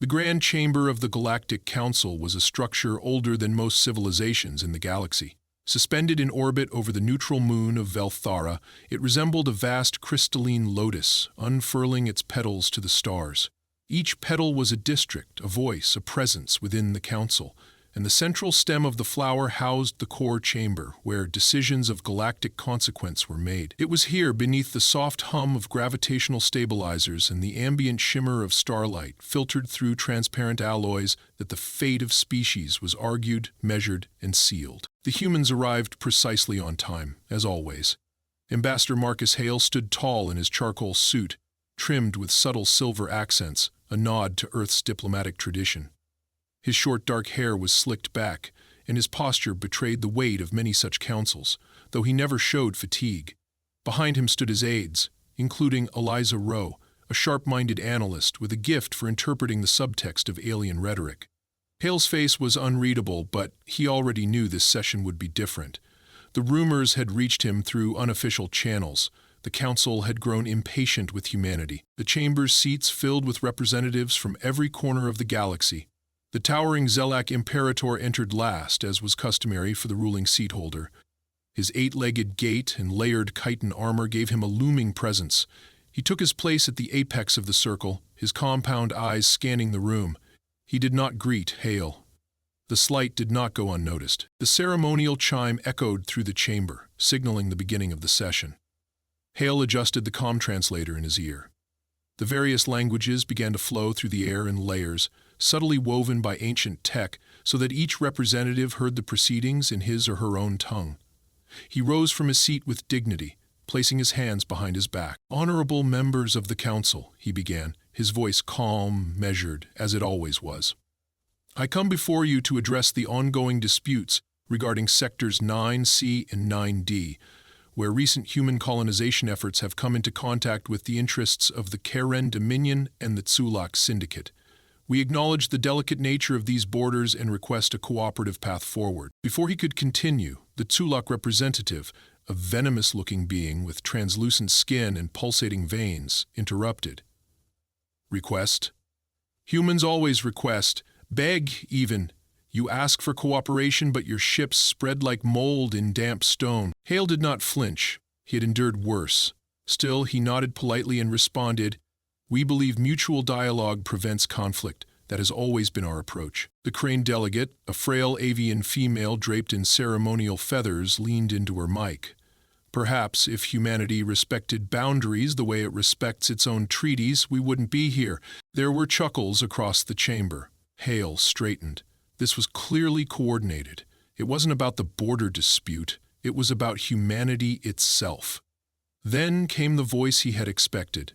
The Grand Chamber of the Galactic Council was a structure older than most civilizations in the galaxy. Suspended in orbit over the neutral moon of Velthara, it resembled a vast crystalline lotus, unfurling its petals to the stars. Each petal was a district, a voice, a presence within the council, and the central stem of the flower housed the core chamber, where decisions of galactic consequence were made. It was here, beneath the soft hum of gravitational stabilizers and the ambient shimmer of starlight filtered through transparent alloys, that the fate of species was argued, measured, and sealed. The humans arrived precisely on time, as always. Ambassador Marcus Hale stood tall in his charcoal suit, trimmed with subtle silver accents, a nod to Earth's diplomatic tradition. His short dark hair was slicked back, and his posture betrayed the weight of many such councils, though he never showed fatigue. Behind him stood his aides, including Eliza Rowe, a sharp-minded analyst with a gift for interpreting the subtext of alien rhetoric. Hale's face was unreadable, but he already knew this session would be different. The rumors had reached him through unofficial channels. The council had grown impatient with humanity. The chamber's seats filled with representatives from every corner of the galaxy. The towering Zelak Imperator entered last, as was customary for the ruling seat holder. His 8-legged gait and layered chitin armor gave him a looming presence. He took his place at the apex of the circle, his compound eyes scanning the room. He did not greet Hale. The slight did not go unnoticed. The ceremonial chime echoed through the chamber, signaling the beginning of the session. Hale adjusted the comm translator in his ear. The various languages began to flow through the air in layers, subtly woven by ancient tech, so that each representative heard the proceedings in his or her own tongue. He rose from his seat with dignity, placing his hands behind his back. "Honorable members of the council," he began, his voice calm, measured, as it always was. "I come before you to address the ongoing disputes regarding sectors 9C and 9D, where recent human colonization efforts have come into contact with the interests of the Karen Dominion and the Tsulak Syndicate. We acknowledge the delicate nature of these borders and request a cooperative path forward." Before he could continue, the Tsulak representative, a venomous-looking being with translucent skin and pulsating veins, interrupted. "Request? Humans always request, beg even. You ask for cooperation, but your ships spread like mold in damp stone." Hale did not flinch. He had endured worse. Still, he nodded politely and responded, "We believe mutual dialogue prevents conflict. That has always been our approach." The Crane delegate, a frail avian female draped in ceremonial feathers, leaned into her mic. "Perhaps if humanity respected boundaries the way it respects its own treaties, we wouldn't be here." There were chuckles across the chamber. Hale straightened. This was clearly coordinated. It wasn't about the border dispute. It was about humanity itself. Then came the voice he had expected,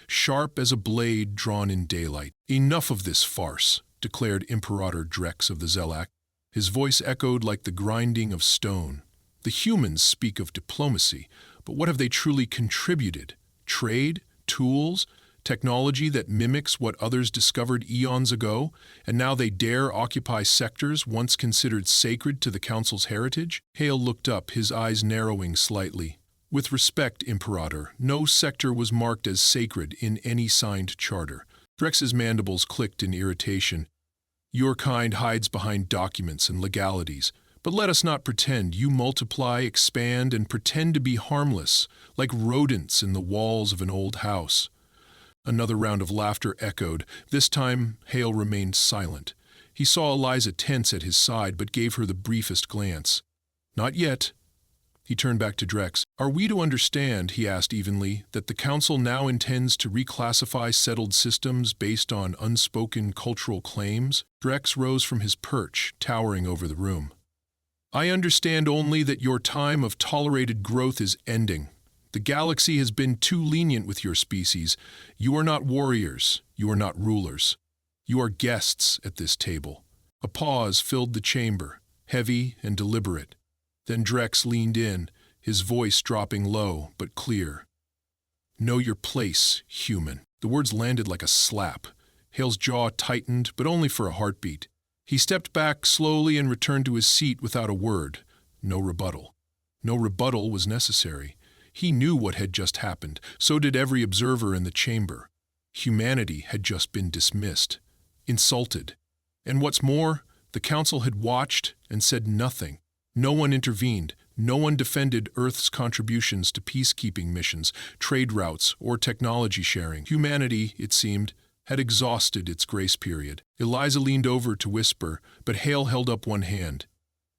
sharp as a blade drawn in daylight. "Enough of this farce," declared Imperator Drex of the Zelak. His voice echoed like the grinding of stone. "The humans speak of diplomacy, but what have they truly contributed? Trade? Tools? Technology that mimics what others discovered eons ago, and now they dare occupy sectors once considered sacred to the Council's heritage?" Hale looked up, his eyes narrowing slightly. "With respect, Imperator, no sector was marked as sacred in any signed charter." Drex's mandibles clicked in irritation. "Your kind hides behind documents and legalities, but let us not pretend. You multiply, expand, and pretend to be harmless, like rodents in the walls of an old house." Another round of laughter echoed. This time, Hale remained silent. He saw Eliza tense at his side, but gave her the briefest glance. "Not yet." He turned back to Drex. "Are we to understand," he asked evenly, "that the Council now intends to reclassify settled systems based on unspoken cultural claims?" Drex rose from his perch, towering over the room. "I understand only that your time of tolerated growth is ending. The galaxy has been too lenient with your species. You are not warriors. You are not rulers. You are guests at this table." A pause filled the chamber, heavy and deliberate. Then Drex leaned in, his voice dropping low but clear. "Know your place, human." The words landed like a slap. Hale's jaw tightened, but only for a heartbeat. He stepped back slowly and returned to his seat without a word. No rebuttal. No rebuttal was necessary. He knew what had just happened. So did every observer in the chamber. Humanity had just been dismissed. insulted. And what's more, the Council had watched and said nothing. No one intervened. No one defended Earth's contributions to peacekeeping missions, trade routes, or technology sharing. Humanity, it seemed, had exhausted its grace period. Eliza leaned over to whisper, but Hale held up one hand.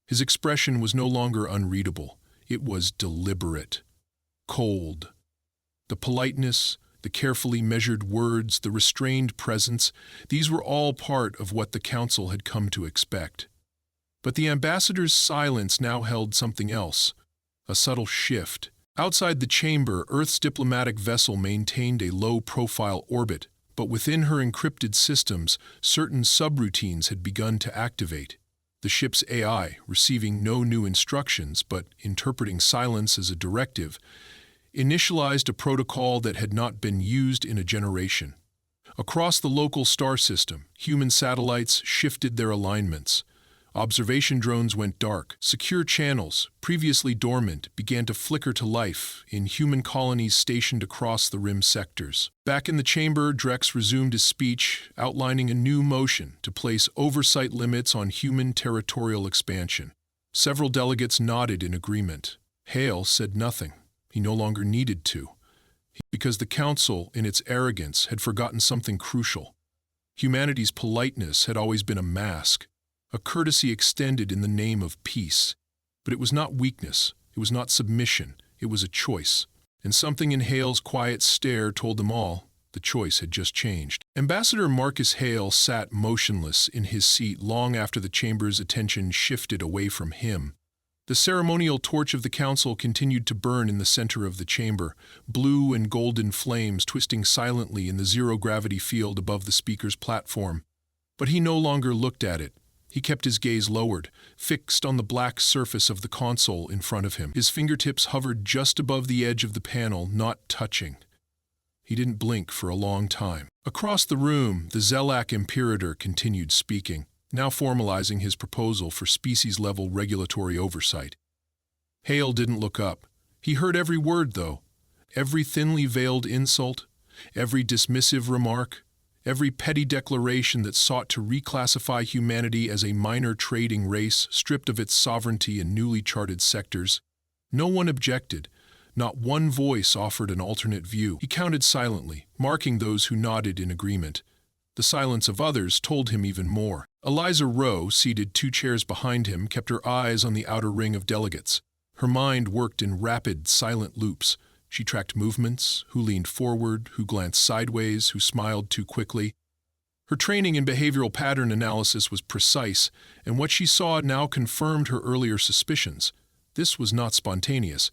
His expression was no longer unreadable. It was deliberate, cold. The politeness, the carefully measured words, the restrained presence, these were all part of what the Council had come to expect. But the ambassador's silence now held something else, a subtle shift. Outside the chamber, Earth's diplomatic vessel maintained a low-profile orbit, but within her encrypted systems, certain subroutines had begun to activate. The ship's AI, receiving no new instructions but interpreting silence as a directive, initialized a protocol that had not been used in a generation. Across the local star system, human satellites shifted their alignments. Observation drones went dark. Secure channels, previously dormant, began to flicker to life in human colonies stationed across the rim sectors. Back in the chamber, Drex resumed his speech, outlining a new motion to place oversight limits on human territorial expansion. Several delegates nodded in agreement. Hale said nothing. He no longer needed to, because the Council, in its arrogance, had forgotten something crucial. Humanity's politeness had always been a mask, a courtesy extended in the name of peace. But it was not weakness, it was not submission, it was a choice. And something in Hale's quiet stare told them all the choice had just changed. Ambassador Marcus Hale sat motionless in his seat long after the chamber's attention shifted away from him. The ceremonial torch of the Council continued to burn in the center of the chamber, blue and golden flames twisting silently in the zero-gravity field above the speaker's platform. But he no longer looked at it. He kept his gaze lowered, fixed on the black surface of the console in front of him. His fingertips hovered just above the edge of the panel, not touching. He didn't blink for a long time. Across the room, the Zelak Imperator continued speaking, now formalizing his proposal for species-level regulatory oversight. Hale didn't look up. He heard every word, though. Every thinly veiled insult, every dismissive remark, every petty declaration that sought to reclassify humanity as a minor trading race stripped of its sovereignty in newly charted sectors. No one objected. Not one voice offered an alternate view. He counted silently, marking those who nodded in agreement. The silence of others told him even more. Eliza Rowe, seated 2 chairs behind him, kept her eyes on the outer ring of delegates. Her mind worked in rapid, silent loops. She tracked movements, who leaned forward, who glanced sideways, who smiled too quickly. Her training in behavioral pattern analysis was precise, and what she saw now confirmed her earlier suspicions. This was not spontaneous.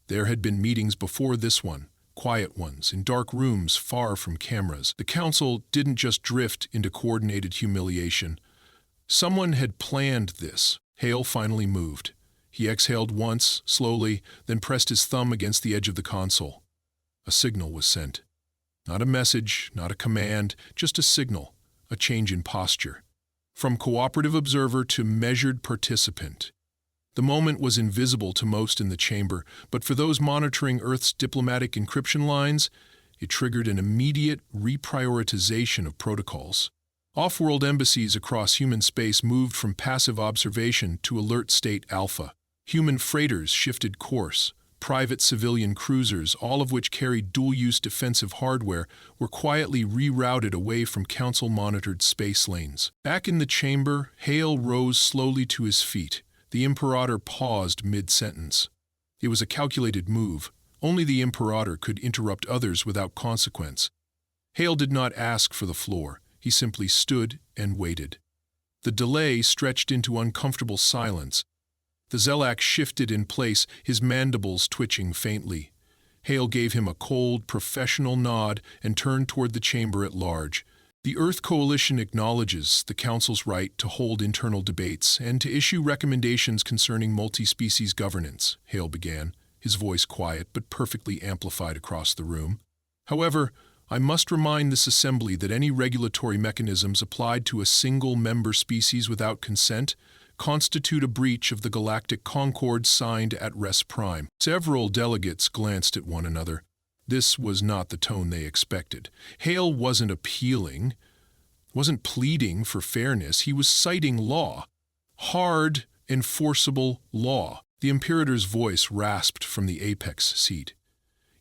There had been meetings before this one, quiet ones, in dark rooms far from cameras. The Council didn't just drift into coordinated humiliation. Someone had planned this. Hale finally moved. He exhaled once, slowly, then pressed his thumb against the edge of the console. A signal was sent. Not a message, not a command, just a signal, a change in posture. From cooperative observer to measured participant. The moment was invisible to most in the chamber, but for those monitoring Earth's diplomatic encryption lines, it triggered an immediate reprioritization of protocols. Off-world embassies across human space moved from passive observation to alert state alpha. Human freighters shifted course. Private civilian cruisers, all of which carried dual-use defensive hardware, were quietly rerouted away from Council-monitored space lanes. Back in the chamber, Hale rose slowly to his feet. The Imperator paused mid-sentence. It was a calculated move. Only the Imperator could interrupt others without consequence. Hale did not ask for the floor. He simply stood and waited. The delay stretched into uncomfortable silence. The Zelak shifted in place, his mandibles twitching faintly. Hale gave him a cold, professional nod and turned toward the chamber at large. The Earth Coalition acknowledges the Council's right to hold internal debates and to issue recommendations concerning multi-species governance, Hale began, his voice quiet but perfectly amplified across the room. However, I must remind this assembly that any regulatory mechanisms applied to a single member species without consent constitute a breach of the galactic concord signed at Res Prime. Several delegates glanced at one another. This was not the tone they expected. Hale wasn't appealing. wasn't pleading for fairness, he was citing law. Hard, enforceable law. The Imperator's voice rasped from the apex seat.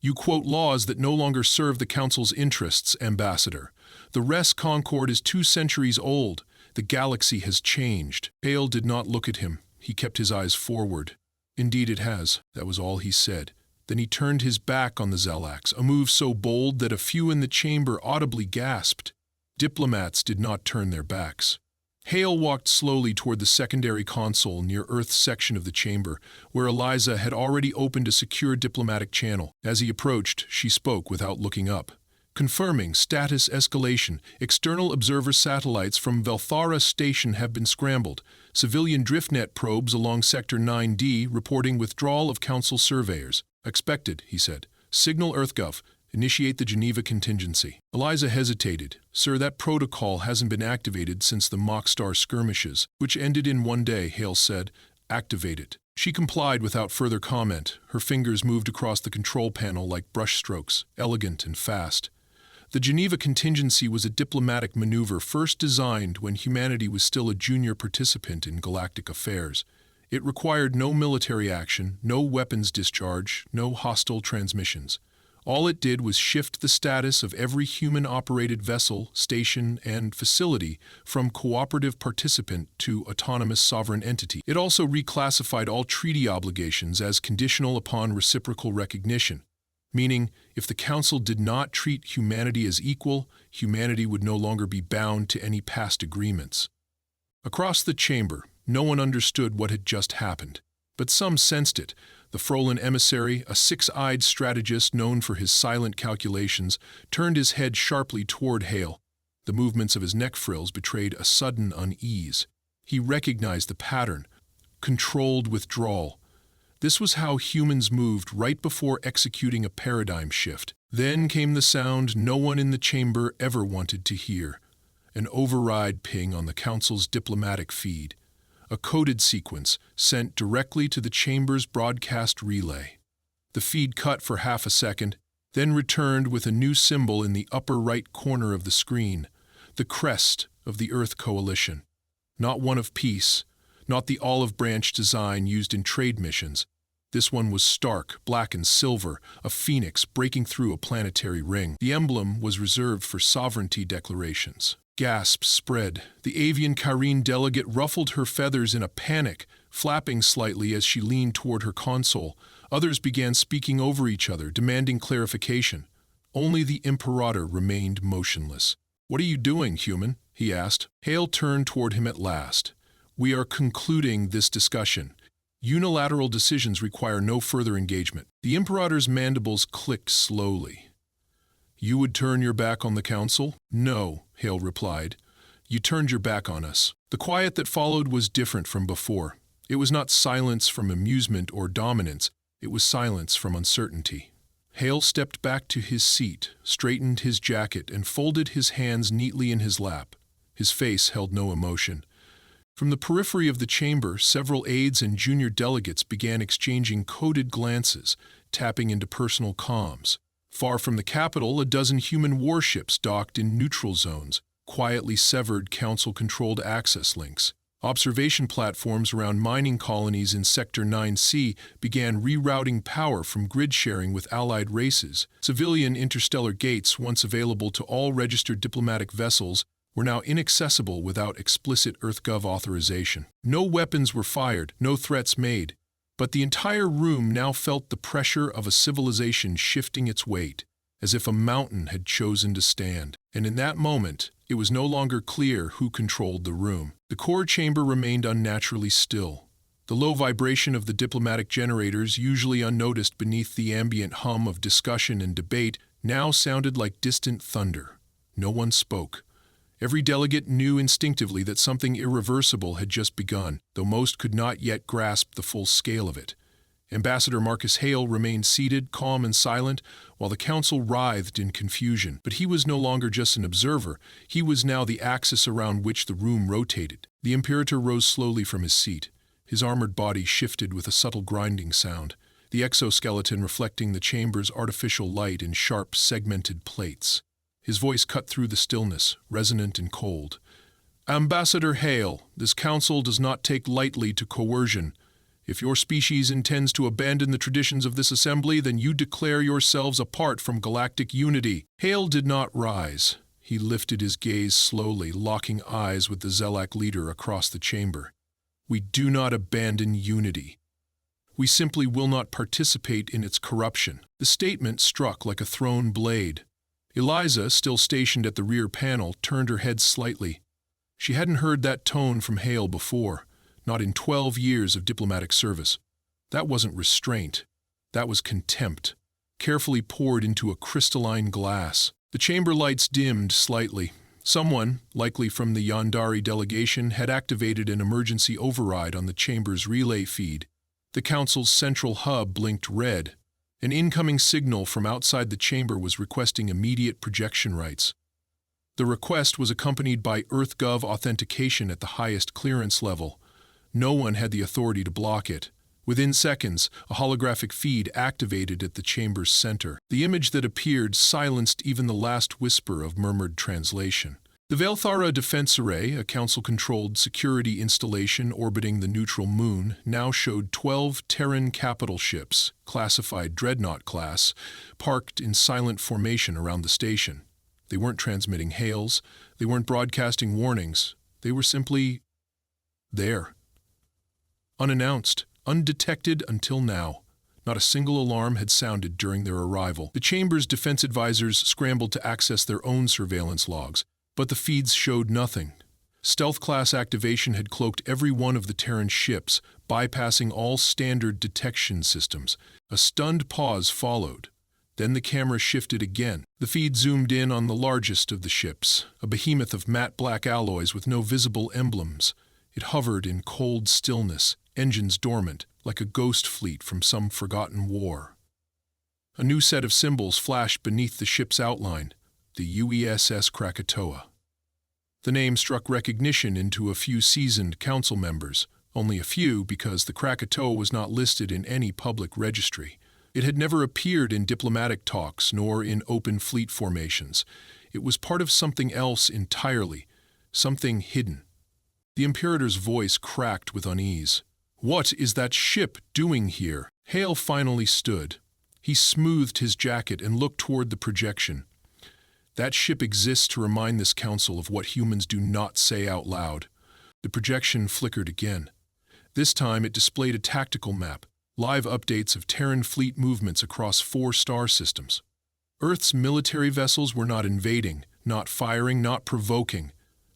You quote laws that no longer serve the Council's interests, Ambassador. The Res Concord is 2 centuries old. The galaxy has changed. Hale did not look at him. He kept his eyes forward. Indeed it has. That was all he said. Then he turned his back on the Zelax, a move so bold that a few in the chamber audibly gasped. Diplomats did not turn their backs. Hale walked slowly toward the secondary console near Earth's section of the chamber, where Eliza had already opened a secure diplomatic channel. As he approached, she spoke without looking up. Confirming status escalation. External observer satellites from Velthara Station have been scrambled. Civilian driftnet probes along Sector 9D reporting withdrawal of Council surveyors. Expected, he said. Signal EarthGov. Initiate the Geneva contingency. Eliza hesitated. Sir, that protocol hasn't been activated since the Mockstar skirmishes, which ended in 1 day, Hale said. Activate it. She complied without further comment. Her fingers moved across the control panel like brushstrokes, elegant and fast. The Geneva contingency was a diplomatic maneuver first designed when humanity was still a junior participant in galactic affairs. It required no military action, no weapons discharge, no hostile transmissions. All it did was shift the status of every human-operated vessel, station, and facility from cooperative participant to autonomous sovereign entity. It also reclassified all treaty obligations as conditional upon reciprocal recognition, meaning if the Council did not treat humanity as equal, humanity would no longer be bound to any past agreements. Across the chamber, no one understood what had just happened, but some sensed it. The Frolin emissary, a 6-eyed strategist known for his silent calculations, turned his head sharply toward Hale. The movements of his neck frills betrayed a sudden unease. He recognized the pattern. Controlled withdrawal. This was how humans moved right before executing a paradigm shift. Then came the sound no one in the chamber ever wanted to hear. An override ping on the Council's diplomatic feed. A coded sequence sent directly to the chamber's broadcast relay. The feed cut for half a second, then returned with a new symbol in the upper right corner of the screen, the crest of the Earth Coalition. Not one of peace, not the olive branch design used in trade missions. This one was stark, black and silver, a phoenix breaking through a planetary ring. The emblem was reserved for sovereignty declarations. Gasps spread. The avian Karine delegate ruffled her feathers in a panic, flapping slightly as she leaned toward her console. Others began speaking over each other, demanding clarification. Only the Imperator remained motionless. "What are you doing, human?" he asked. Hale turned toward him at last. "We are concluding this discussion. Unilateral decisions require no further engagement." The Imperator's mandibles clicked slowly. "You would turn your back on the Council?" "No," Hale replied. "You turned your back on us." The quiet that followed was different from before. It was not silence from amusement or dominance. It was silence from uncertainty. Hale stepped back to his seat, straightened his jacket, and folded his hands neatly in his lap. His face held no emotion. From the periphery of the chamber, several aides and junior delegates began exchanging coded glances, tapping into personal comms. Far from the capital, a dozen human warships docked in neutral zones, quietly severed Council-controlled access links. Observation platforms around mining colonies in Sector 9C began rerouting power from grid sharing with allied races. Civilian interstellar gates, once available to all registered diplomatic vessels, were now inaccessible without explicit EarthGov authorization. No weapons were fired, no threats made. But the entire room now felt the pressure of a civilization shifting its weight, as if a mountain had chosen to stand. And in that moment, it was no longer clear who controlled the room. The core chamber remained unnaturally still. The low vibration of the diplomatic generators, usually unnoticed beneath the ambient hum of discussion and debate, now sounded like distant thunder. No one spoke. Every delegate knew instinctively that something irreversible had just begun, though most could not yet grasp the full scale of it. Ambassador Marcus Hale remained seated, calm and silent, while the Council writhed in confusion. But he was no longer just an observer. He was now the axis around which the room rotated. The Imperator rose slowly from his seat. His armored body shifted with a subtle grinding sound, the exoskeleton reflecting the chamber's artificial light in sharp, segmented plates. His voice cut through the stillness, resonant and cold. "Ambassador Hale, this council does not take lightly to coercion. If your species intends to abandon the traditions of this assembly, then you declare yourselves apart from galactic unity." Hale did not rise. He lifted his gaze slowly, locking eyes with the Zelak leader across the chamber. "We do not abandon unity. We simply will not participate in its corruption." The statement struck like a thrown blade. Eliza, still stationed at the rear panel, turned her head slightly. She hadn't heard that tone from Hale before, not in 12 years of diplomatic service. That wasn't restraint. That was contempt, carefully poured into a crystalline glass. The chamber lights dimmed slightly. Someone, likely from the Yandari delegation, had activated an emergency override on the chamber's relay feed. The council's central hub blinked red. An incoming signal from outside the chamber was requesting immediate projection rights. The request was accompanied by EarthGov authentication at the highest clearance level. No one had the authority to block it. Within seconds, a holographic feed activated at the chamber's center. The image that appeared silenced even the last whisper of murmured translation. The Velthara Defense Array, a council-controlled security installation orbiting the neutral moon, now showed 12 Terran capital ships, classified Dreadnought class, parked in silent formation around the station. They weren't transmitting hails, they weren't broadcasting warnings, they were simply there. Unannounced, undetected until now. Not a single alarm had sounded during their arrival. The chamber's defense advisors scrambled to access their own surveillance logs, but the feeds showed nothing. Stealth class activation had cloaked every one of the Terran ships, bypassing all standard detection systems. A stunned pause followed. Then the camera shifted again. The feed zoomed in on the largest of the ships, a behemoth of matte black alloys with no visible emblems. It hovered in cold stillness, engines dormant, like a ghost fleet from some forgotten war. A new set of symbols flashed beneath the ship's outline, the UESS Krakatoa. The name struck recognition into a few seasoned council members, only a few because the Krakatoa was not listed in any public registry. It had never appeared in diplomatic talks nor in open fleet formations. It was part of something else entirely, something hidden. The Imperator's voice cracked with unease. "What is that ship doing here?" Hale finally stood. He smoothed his jacket and looked toward the projection. "That ship exists to remind this council of what humans do not say out loud." The projection flickered again. This time it displayed a tactical map, live updates of Terran fleet movements across 4 star systems. Earth's military vessels were not invading, not firing, not provoking.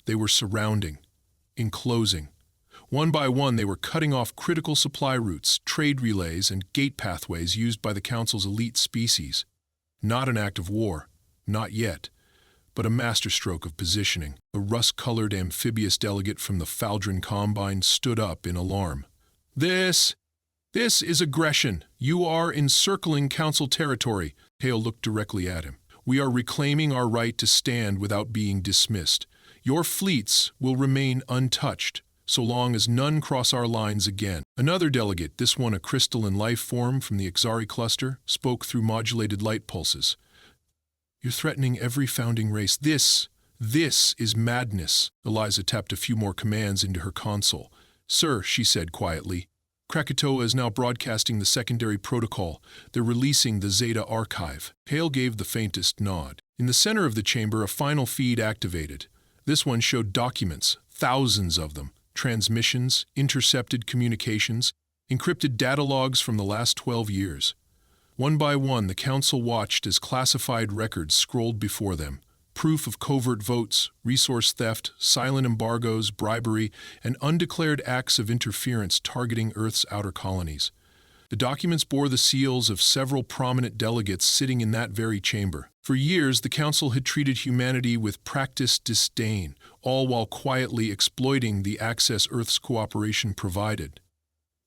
They were surrounding, enclosing. One by one, they were cutting off critical supply routes, trade relays, and gate pathways used by the Council's elite species. Not an act of war, not yet, but a masterstroke of positioning. A rust-colored amphibious delegate from the Faldrin Combine stood up in alarm. This is aggression. You are encircling Council territory." Hale looked directly at him. "We are reclaiming our right to stand without being dismissed. Your fleets will remain untouched, so long as none cross our lines again." Another delegate, this one a crystalline life form from the Ixari cluster, spoke through modulated light pulses. "You're threatening every founding race. This is madness." Eliza tapped a few more commands into her console. "Sir," she said quietly, "Krakatoa is now broadcasting the secondary protocol. They're releasing the Zeta archive." Hale gave the faintest nod. In the center of the chamber, a final feed activated. This one showed documents, thousands of them, transmissions, intercepted communications, encrypted data logs from the last 12 years. One by one, the Council watched as classified records scrolled before them. Proof of covert votes, resource theft, silent embargoes, bribery, and undeclared acts of interference targeting Earth's outer colonies. The documents bore the seals of several prominent delegates sitting in that very chamber. For years, the Council had treated humanity with practiced disdain, all while quietly exploiting the access Earth's cooperation provided.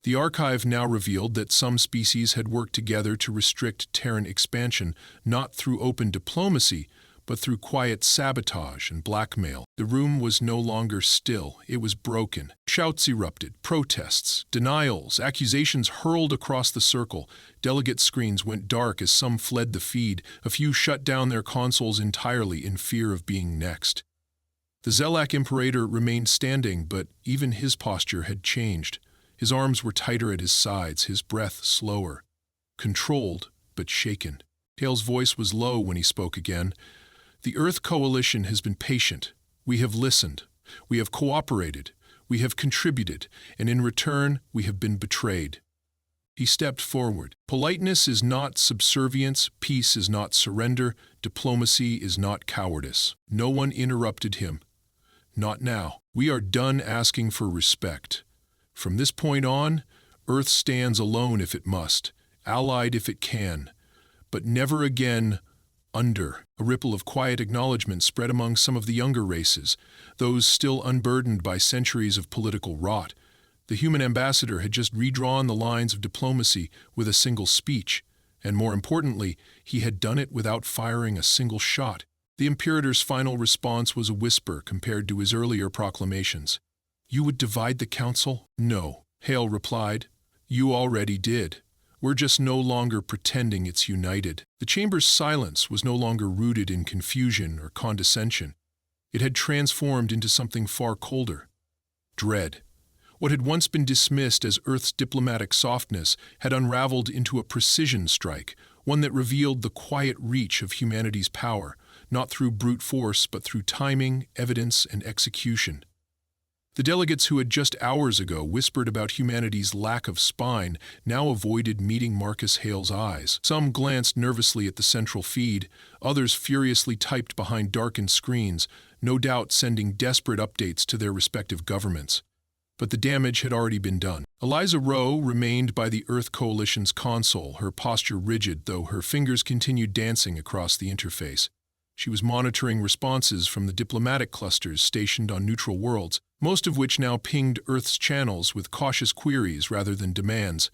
The archive now revealed that some species had worked together to restrict Terran expansion, not through open diplomacy, but through quiet sabotage and blackmail. The room was no longer still, it was broken. Shouts erupted, protests, denials, accusations hurled across the circle. Delegate screens went dark as some fled the feed. A few shut down their consoles entirely in fear of being next. The Zelak Imperator remained standing, but even his posture had changed. His arms were tighter at his sides, his breath slower. Controlled, but shaken. Hale's voice was low when he spoke again. The Earth Coalition has been patient. We have listened. We have cooperated. We have contributed. And in return, we have been betrayed. He stepped forward. Politeness is not subservience. Peace is not surrender. Diplomacy is not cowardice. No one interrupted him. Not now. We are done asking for respect. From this point on, Earth stands alone if it must, allied if it can, but never again under. A ripple of quiet acknowledgement spread among some of the younger races, those still unburdened by centuries of political rot. The human ambassador had just redrawn the lines of diplomacy with a single speech, and more importantly, he had done it without firing a single shot. The Imperator's final response was a whisper compared to his earlier proclamations. "You would divide the council?" "No," Hale replied. "You already did. We're just no longer pretending it's united." The chamber's silence was no longer rooted in confusion or condescension. It had transformed into something far colder. Dread. What had once been dismissed as Earth's diplomatic softness had unraveled into a precision strike, one that revealed the quiet reach of humanity's power, not through brute force but through timing, evidence, and execution. The delegates who had just hours ago whispered about humanity's lack of spine now avoided meeting Marcus Hale's eyes. Some glanced nervously at the central feed, others furiously typed behind darkened screens, no doubt sending desperate updates to their respective governments. But the damage had already been done. Eliza Rowe remained by the Earth Coalition's console, her posture rigid, though her fingers continued dancing across the interface. She was monitoring responses from the diplomatic clusters stationed on neutral worlds, most of which now pinged Earth's channels with cautious queries rather than demands.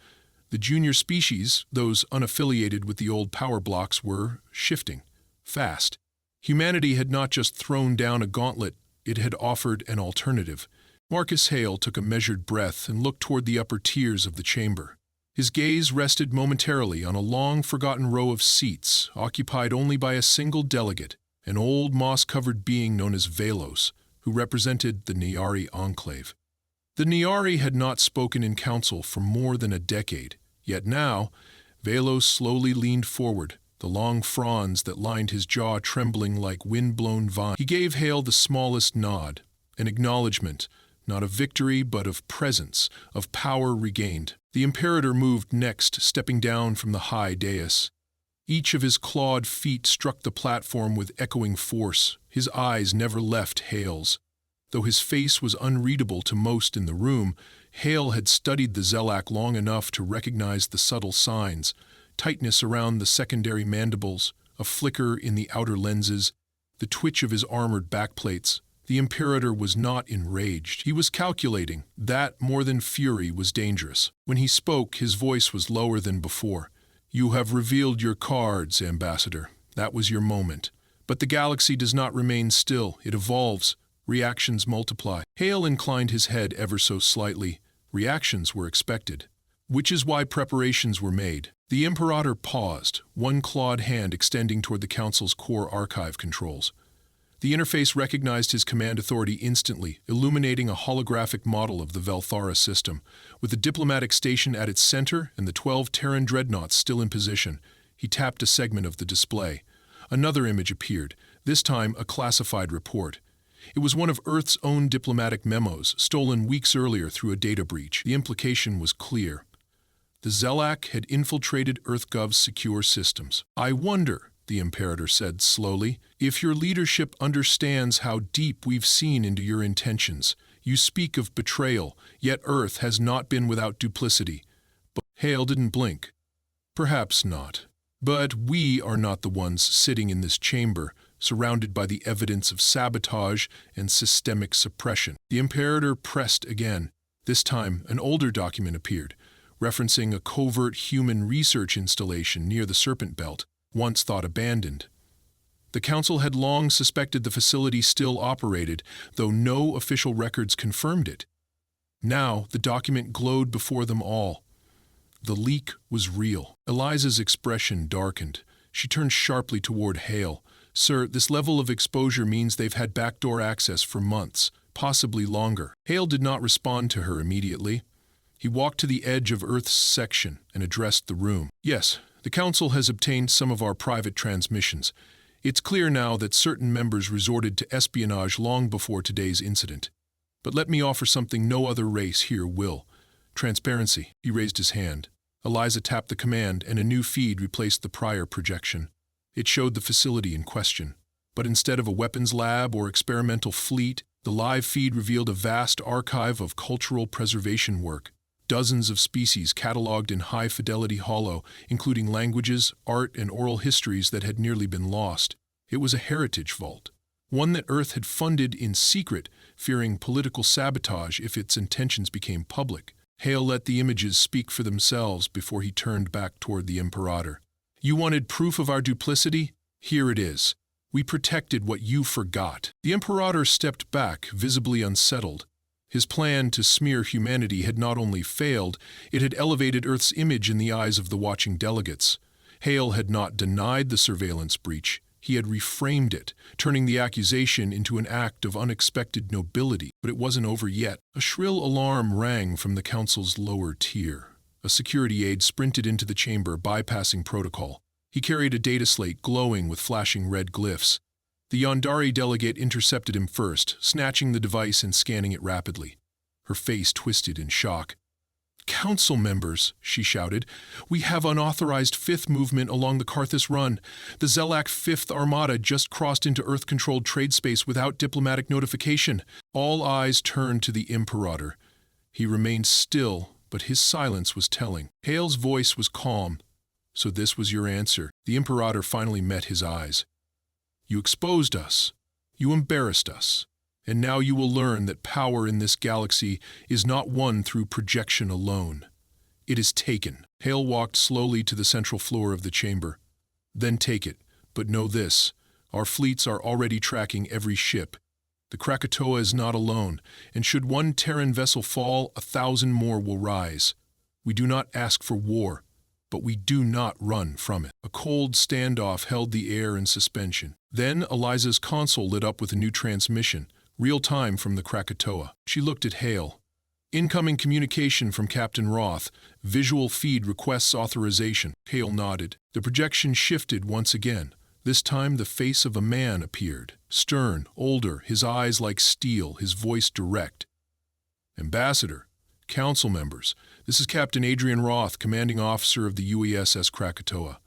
The junior species, those unaffiliated with the old power blocks, were shifting, fast. Humanity had not just thrown down a gauntlet, it had offered an alternative. Marcus Hale took a measured breath and looked toward the upper tiers of the chamber. His gaze rested momentarily on a long-forgotten row of seats, occupied only by a single delegate, an old moss-covered being known as Velos, who represented the Nyari enclave. The Nyari had not spoken in council for more than a decade, yet now, Velos slowly leaned forward, the long fronds that lined his jaw trembling like wind-blown vines. He gave Hale the smallest nod, an acknowledgement, not of victory but of presence, of power regained. The Imperator moved next, stepping down from the high dais. Each of his clawed feet struck the platform with echoing force. His eyes never left Hale's. Though his face was unreadable to most in the room, Hale had studied the Zelak long enough to recognize the subtle signs: tightness around the secondary mandibles, a flicker in the outer lenses, the twitch of his armored backplates. The Imperator was not enraged. He was calculating. That, more than fury, was dangerous. When he spoke, his voice was lower than before. "You have revealed your cards, Ambassador. That was your moment. But the galaxy does not remain still. It evolves. Reactions multiply." Hale inclined his head ever so slightly. Reactions were expected. Which is why preparations were made. The Imperator paused, one clawed hand extending toward the Council's core archive controls. The interface recognized his command authority instantly, illuminating a holographic model of the Velthara system. With the diplomatic station at its center and the 12 Terran dreadnoughts still in position, he tapped a segment of the display. Another image appeared, this time a classified report. It was one of Earth's own diplomatic memos, stolen weeks earlier through a data breach. The implication was clear. The Zelak had infiltrated EarthGov's secure systems. "I wonder," the Imperator said slowly, "if your leadership understands how deep we've seen into your intentions. You speak of betrayal, yet Earth has not been without duplicity." But Hale didn't blink. "Perhaps not. But we are not the ones sitting in this chamber, surrounded by the evidence of sabotage and systemic suppression." The Imperator pressed again. This time, an older document appeared, referencing a covert human research installation near the Serpent Belt, once thought abandoned. The council had long suspected the facility still operated, though no official records confirmed it. Now, the document glowed before them all. The leak was real. Eliza's expression darkened. She turned sharply toward Hale. "Sir, this level of exposure means they've had backdoor access for months, possibly longer." Hale did not respond to her immediately. He walked to the edge of Earth's section and addressed the room. "Yes, the Council has obtained some of our private transmissions. It's clear now that certain members resorted to espionage long before today's incident. But let me offer something no other race here will. Transparency." He raised his hand. Eliza tapped the command, and a new feed replaced the prior projection. It showed the facility in question. But instead of a weapons lab or experimental fleet, the live feed revealed a vast archive of cultural preservation work. Dozens of species cataloged in high-fidelity holo, including languages, art, and oral histories that had nearly been lost. It was a heritage vault, one that Earth had funded in secret, fearing political sabotage if its intentions became public. Hale let the images speak for themselves before he turned back toward the Imperator. "You wanted proof of our duplicity? Here it is. We protected what you forgot." The Imperator stepped back, visibly unsettled. His plan to smear humanity had not only failed, it had elevated Earth's image in the eyes of the watching delegates. Hale had not denied the surveillance breach. He had reframed it, turning the accusation into an act of unexpected nobility. But it wasn't over yet. A shrill alarm rang from the Council's lower tier. A security aide sprinted into the chamber, bypassing protocol. He carried a data slate glowing with flashing red glyphs. The Yondari delegate intercepted him first, snatching the device and scanning it rapidly. Her face twisted in shock. "Council members," she shouted, "we have unauthorized fifth movement along the Karthus Run. The Zelak 5th Armada just crossed into Earth-controlled trade space without diplomatic notification." All eyes turned to the Imperator. He remained still, but his silence was telling. Hale's voice was calm. "So this was your answer?" The Imperator finally met his eyes. "You exposed us. You embarrassed us. And now you will learn that power in this galaxy is not won through projection alone. It is taken." Hale walked slowly to the central floor of the chamber. "Then take it, but know this. Our fleets are already tracking every ship. The Krakatoa is not alone, and should one Terran vessel fall, 1,000 more will rise. We do not ask for war, but we do not run from it." A cold standoff held the air in suspension. Then Eliza's console lit up with a new transmission. Real-time from the Krakatoa. She looked at Hale. "Incoming communication from Captain Roth. Visual feed requests authorization." Hale nodded. The projection shifted once again. This time the face of a man appeared. Stern, older, his eyes like steel, his voice direct. "Ambassador, Council members, this is Captain Adrian Roth, commanding officer of the UESS Krakatoa.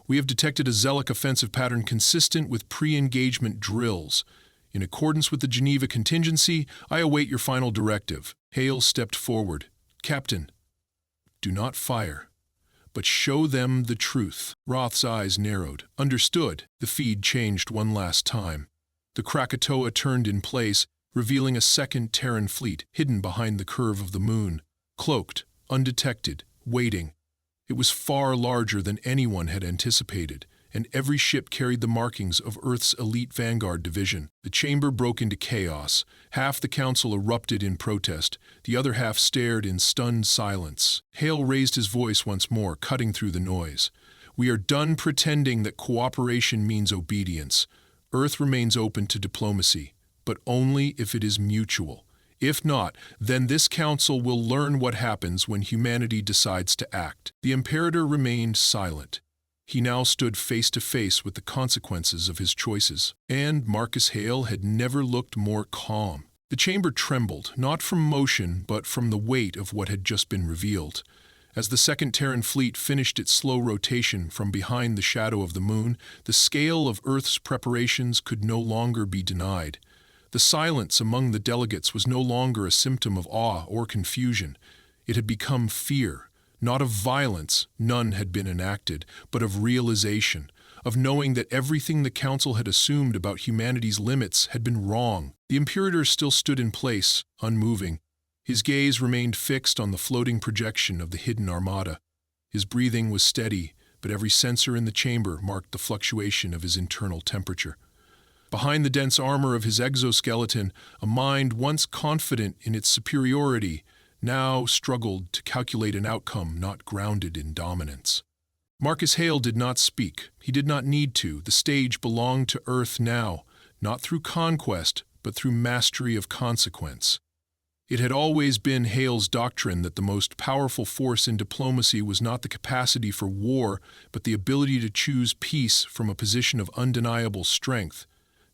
We have detected a Zelak offensive pattern consistent with pre-engagement drills. In accordance with the Geneva contingency, I await your final directive." Hale stepped forward. "Captain, do not fire, but show them the truth." Roth's eyes narrowed. "Understood." The feed changed one last time. The Krakatoa turned in place, revealing a second Terran fleet hidden behind the curve of the moon, cloaked, undetected, waiting. It was far larger than anyone had anticipated, and every ship carried the markings of Earth's elite vanguard division. The chamber broke into chaos. Half the council erupted in protest. The other half stared in stunned silence. Hale raised his voice once more, cutting through the noise. "We are done pretending that cooperation means obedience. Earth remains open to diplomacy, but only if it is mutual. If not, then this council will learn what happens when humanity decides to act." The Imperator remained silent. He now stood face to face with the consequences of his choices. And Marcus Hale had never looked more calm. The chamber trembled, not from motion, but from the weight of what had just been revealed. As the Second Terran Fleet finished its slow rotation from behind the shadow of the moon, the scale of Earth's preparations could no longer be denied. The silence among the delegates was no longer a symptom of awe or confusion. It had become fear. Not of violence, none had been enacted, but of realization, of knowing that everything the Council had assumed about humanity's limits had been wrong. The Imperator still stood in place, unmoving. His gaze remained fixed on the floating projection of the hidden armada. His breathing was steady, but every sensor in the chamber marked the fluctuation of his internal temperature. Behind the dense armor of his exoskeleton, a mind once confident in its superiority now struggled to calculate an outcome not grounded in dominance. Marcus Hale did not speak. He did not need to. The stage belonged to Earth now, not through conquest, but through mastery of consequence. It had always been Hale's doctrine that the most powerful force in diplomacy was not the capacity for war, but the ability to choose peace from a position of undeniable strength.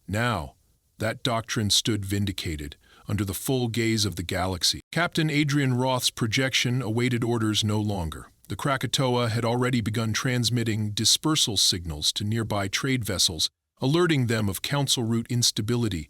Now, that doctrine stood vindicated, under the full gaze of the galaxy. Captain Adrian Roth's projection awaited orders no longer. The Krakatoa had already begun transmitting dispersal signals to nearby trade vessels, alerting them of Council route instability.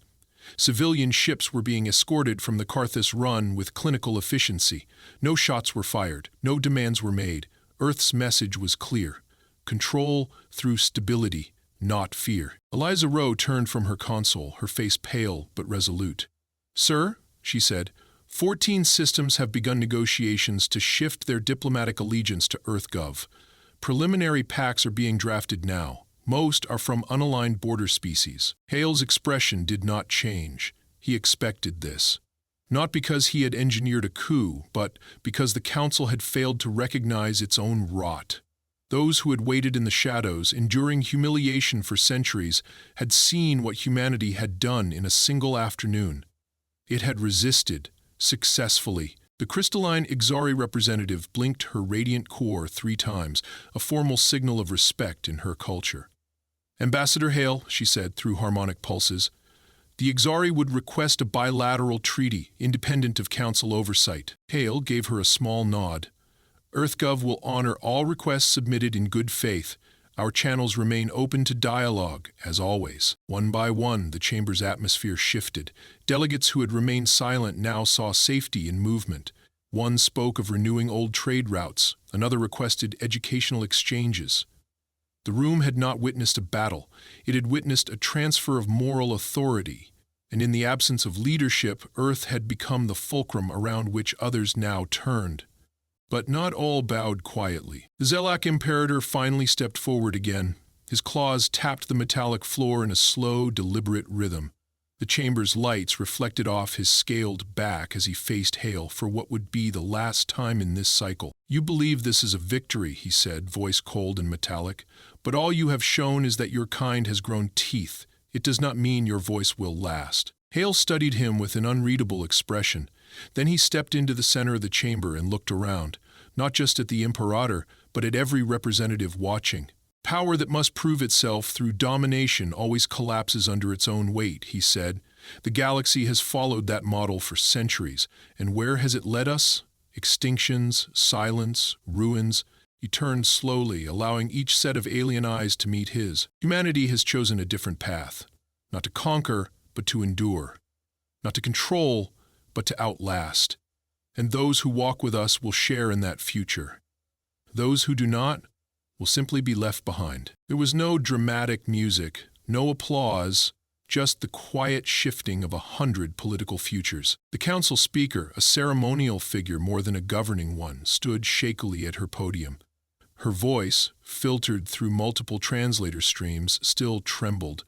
Civilian ships were being escorted from the Karthus Run with clinical efficiency. No shots were fired, no demands were made. Earth's message was clear: control through stability, not fear. Eliza Rowe turned from her console, her face pale but resolute. "Sir," she said, 14 systems have begun negotiations to shift their diplomatic allegiance to EarthGov. Preliminary pacts are being drafted now. Most are from unaligned border species." Hale's expression did not change. He expected this. Not because he had engineered a coup, but because the Council had failed to recognize its own rot. Those who had waited in the shadows, enduring humiliation for centuries, had seen what humanity had done in a single afternoon. It had resisted, successfully. The crystalline Ixari representative blinked her radiant core 3 times, a formal signal of respect in her culture. "Ambassador Hale," she said through harmonic pulses, "the Ixari would request a bilateral treaty, independent of Council oversight." Hale gave her a small nod. "EarthGov will honor all requests submitted in good faith. Our channels remain open to dialogue, as always." One by one, the chamber's atmosphere shifted. Delegates who had remained silent now saw safety in movement. One spoke of renewing old trade routes. Another requested educational exchanges. The room had not witnessed a battle. It had witnessed a transfer of moral authority. And in the absence of leadership, Earth had become the fulcrum around which others now turned. But not all bowed quietly. The Zelak Imperator finally stepped forward again. His claws tapped the metallic floor in a slow, deliberate rhythm. The chamber's lights reflected off his scaled back as he faced Hale for what would be the last time in this cycle. "You believe this is a victory," he said, voice cold and metallic. "But all you have shown is that your kind has grown teeth. It does not mean your voice will last." Hale studied him with an unreadable expression. Then he stepped into the center of the chamber and looked around, not just at the Imperator, but at every representative watching. "Power that must prove itself through domination always collapses under its own weight," he said. "The galaxy has followed that model for centuries, and where has it led us? Extinctions, silence, ruins." He turned slowly, allowing each set of alien eyes to meet his. "Humanity has chosen a different path. Not to conquer, but to endure. Not to control, but to outlast. And those who walk with us will share in that future. Those who do not will simply be left behind." There was no dramatic music, no applause, just the quiet shifting of 100 political futures. The council speaker, a ceremonial figure more than a governing one, stood shakily at her podium. Her voice, filtered through multiple translator streams, still trembled.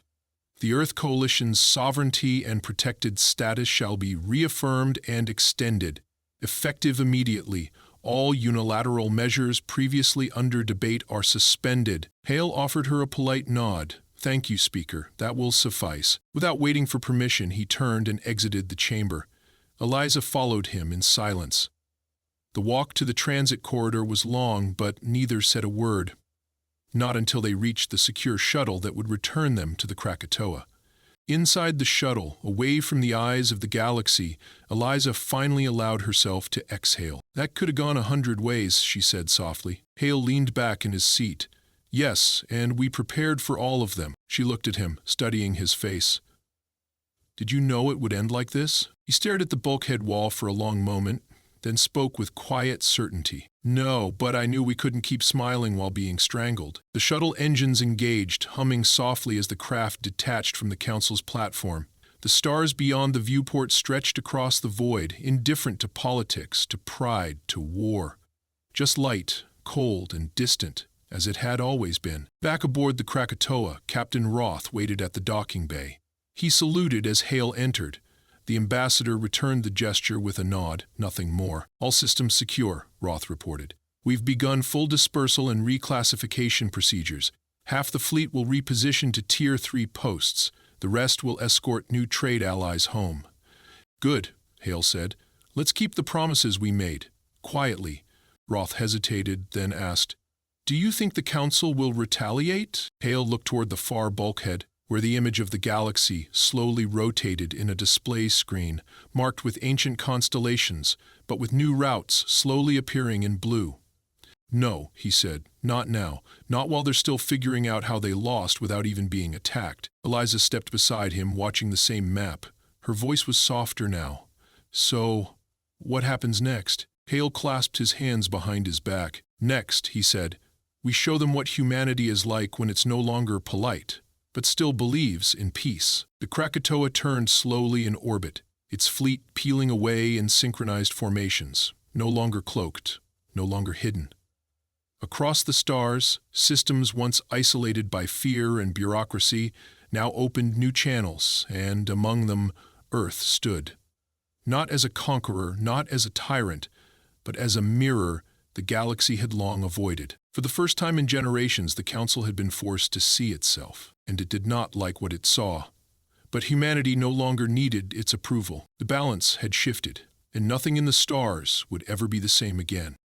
"The Earth Coalition's sovereignty and protected status shall be reaffirmed and extended, effective immediately. All unilateral measures previously under debate are suspended." Hale offered her a polite nod. "Thank you, Speaker. That will suffice." Without waiting for permission, he turned and exited the chamber. Eliza followed him in silence. The walk to the transit corridor was long, but neither said a word. Not until they reached the secure shuttle that would return them to the Krakatoa. Inside the shuttle, away from the eyes of the galaxy, Eliza finally allowed herself to exhale. "That could have gone 100 ways," she said softly. Hale leaned back in his seat. "Yes, and we prepared for all of them." She looked at him, studying his face. "Did you know it would end like this?" He stared at the bulkhead wall for a long moment, then spoke with quiet certainty. "No, but I knew we couldn't keep smiling while being strangled." The shuttle engines engaged, humming softly as the craft detached from the council's platform. The stars beyond the viewport stretched across the void, indifferent to politics, to pride, to war. Just light, cold, and distant, as it had always been. Back aboard the Krakatoa, Captain Roth waited at the docking bay. He saluted as Hale entered. The ambassador returned the gesture with a nod, nothing more. "All systems secure," Roth reported. "We've begun full dispersal and reclassification procedures. Half the fleet will reposition to Tier 3 posts. The rest will escort new trade allies home." "Good," Hale said. "Let's keep the promises we made." Quietly, Roth hesitated, then asked, "Do you think the Council will retaliate?" Hale looked toward the far bulkhead, where the image of the galaxy slowly rotated in a display screen, marked with ancient constellations, but with new routes slowly appearing in blue. "No," he said, "not now. Not while they're still figuring out how they lost without even being attacked." Eliza stepped beside him, watching the same map. Her voice was softer now. "So, what happens next?" Hale clasped his hands behind his back. "Next," he said, "we show them what humanity is like when it's no longer polite, but still believes in peace." The Krakatoa turned slowly in orbit, its fleet peeling away in synchronized formations, no longer cloaked, no longer hidden. Across the stars, systems once isolated by fear and bureaucracy now opened new channels, and among them, Earth stood. Not as a conqueror, not as a tyrant, but as a mirror the galaxy had long avoided. For the first time in generations, the Council had been forced to see itself, and it did not like what it saw. But humanity no longer needed its approval. The balance had shifted, and nothing in the stars would ever be the same again.